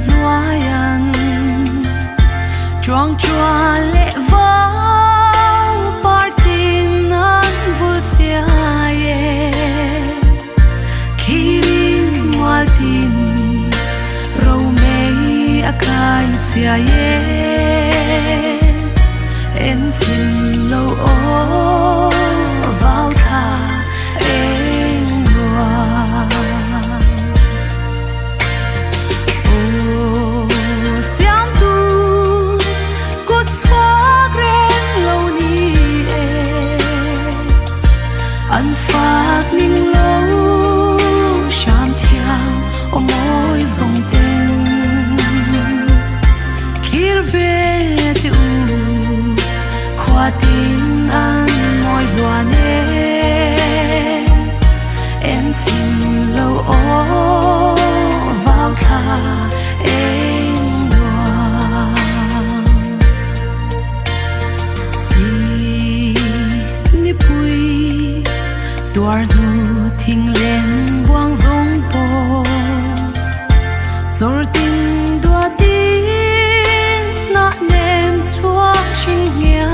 loayan chuang chua lệ vau partin nan vul chia ye kirin waltin râu mei akai chia ye en sim lâu ô vào tha en loa ô xiang tu cút xóa ren lâu ni ăn phát ninh lâu sham thiang ô môi dòng tên kir về tu qua tin ăn môi loan em xin lâu ô vào tha em loan si ni pui tuar nu thing lên buang dòng po zor tin đua tin na nem chua chinh nghe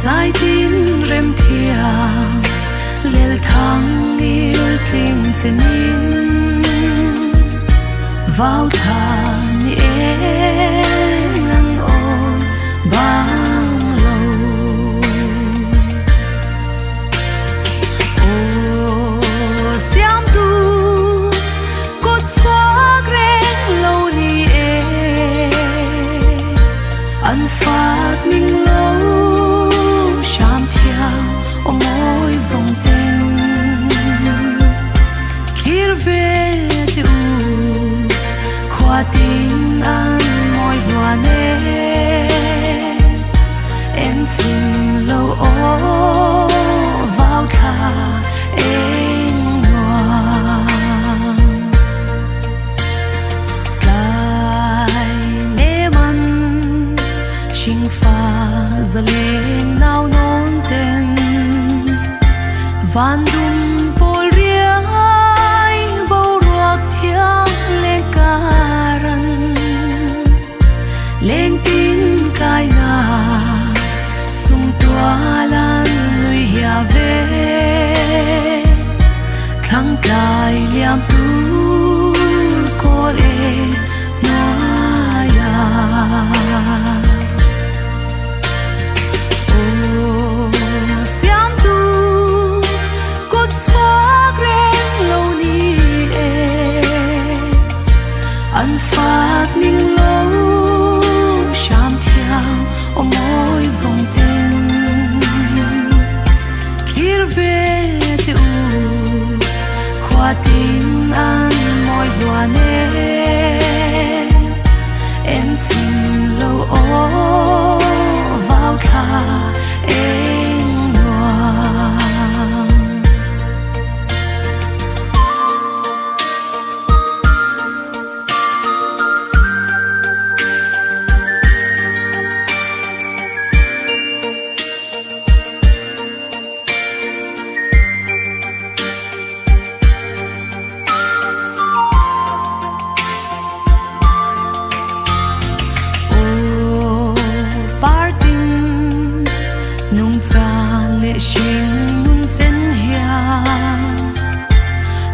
giải tin rem thiang lel thang ir tling chenin vào tha ni ngang oi bang lâu ô xiam tu cút xóa ren lâu ni ăn phát ninh lâu sham thiang ô môi dòng tên kir về tu qua tin ăn môi loan em xin lâu ô vào tha em loan cái nê man chinh pha giờ lên nào non tên van dum pol riai bo ruak thiang le karan leng tin kai na sung tua lan lui hia ve khang kai liam tur ko le noa ya ăn phát ninh lâu sham thiang ô môi dòng tên kir về tu qua tin ăn môi loan em xin lâu ô vào tha em loan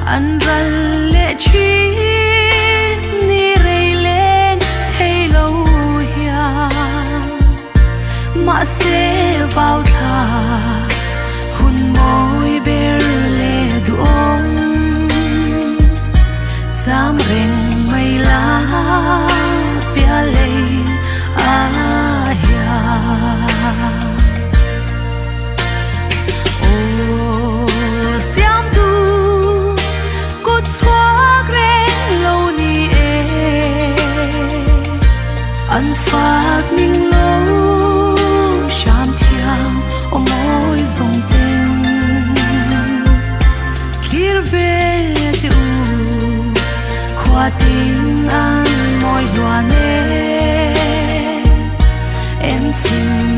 anh răn lệ chi ni rây lên thấy lâu ya mà sẽ vào tha hun môi ber lệ duong dám reng mây lá pia lệ ya ăn phát ninh lâu sham thiang ô môi dòng tên kir về tu qua tin ăn môi loan em xin